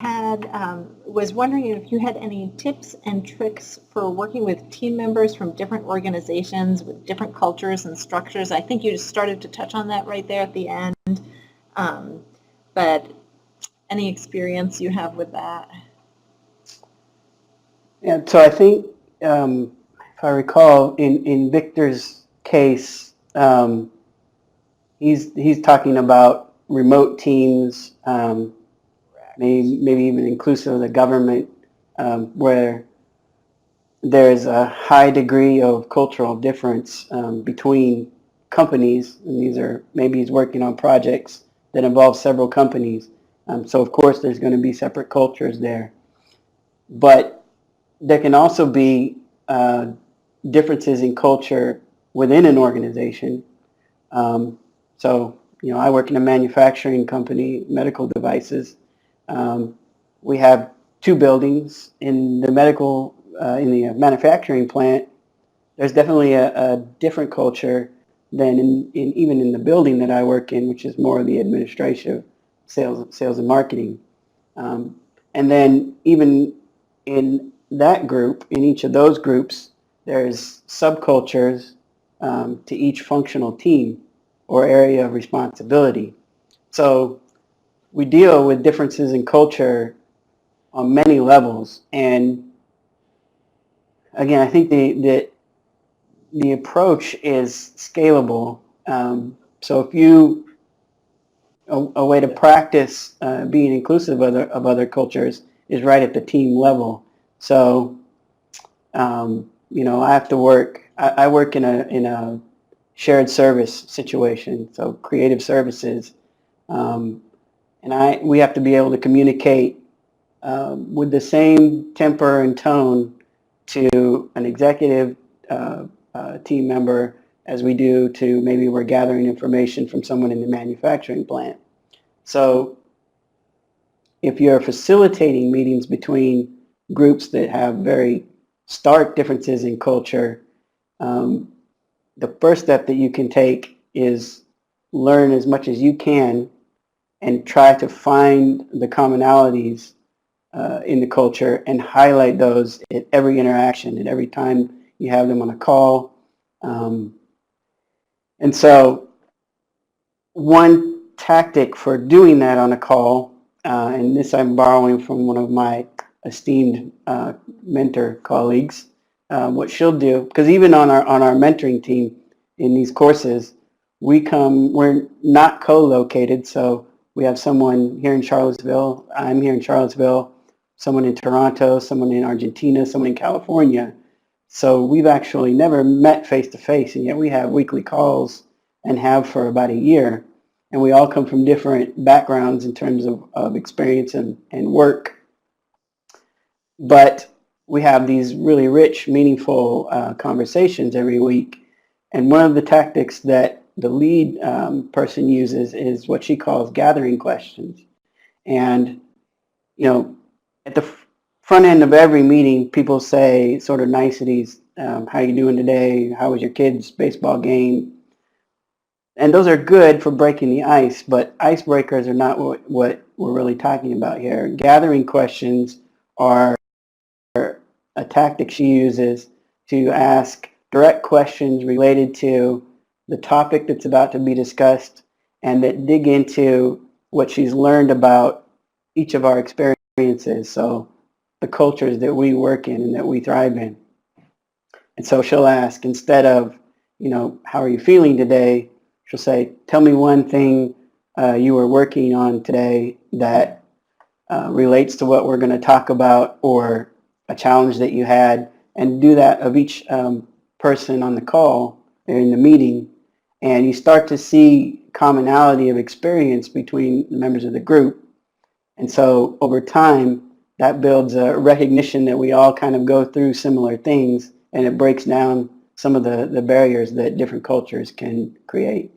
was wondering if you had any tips and tricks for working with team members from different organizations with different cultures and structures. I think you just started to touch on that right there at the end, but any experience you have with that? Yeah, so I think, if I recall, in Victor's case, he's talking about remote teams, maybe even inclusive of the government, where there's a high degree of cultural difference between companies, and maybe he's working on projects that involve several companies. So of course there's going to be separate cultures there, but there can also be differences in culture within an organization. So, I work in a manufacturing company, medical devices. We have two buildings. In the manufacturing plant, there's definitely a different culture than even in the building that I work in, which is more of the administrative sales and marketing. And then even in that group, in each of those groups, there's subcultures to each functional team or area of responsibility. So we deal with differences in culture on many levels. And again, I think the approach is scalable. So if a way to practice being inclusive of other cultures is right at the team level. So, I have to work. I work in a shared service situation, so creative services, and we have to be able to communicate with the same temper and tone to an executive team member as we do to maybe we're gathering information from someone in the manufacturing plant. So if you're facilitating meetings between groups that have very stark differences in culture, the first step that you can take is learn as much as you can and try to find the commonalities in the culture and highlight those at every interaction, at every time you have them on a call. And so one tactic for doing that on a call, and this I'm borrowing from one of my esteemed mentor colleagues, what she'll do, because even on our mentoring team in these courses, we're not co-located, so we have someone here in Charlottesville, I'm here in Charlottesville, someone in Toronto, someone in Argentina, someone in California. So we've actually never met face-to-face, and yet we have weekly calls and have for about a year. And we all come from different backgrounds in terms of experience and work. But we have these really rich, meaningful conversations every week. And one of the tactics that the lead person uses is what she calls gathering questions. And, at the front end of every meeting, people say sort of niceties, how you doing today? How was your kid's baseball game? And those are good for breaking the ice, but icebreakers are not what we're really talking about here. Gathering questions are a tactic she uses to ask direct questions related to the topic that's about to be discussed and that dig into what she's learned about each of our experiences, so the cultures that we work in and that we thrive in. And so she'll ask, instead of, how are you feeling today, she'll say, tell me one thing you were working on today that relates to what we're going to talk about, or a challenge that you had, and do that of each person on the call or in the meeting. And you start to see commonality of experience between the members of the group. And so over time, that builds a recognition that we all kind of go through similar things, and it breaks down some of the barriers that different cultures can create.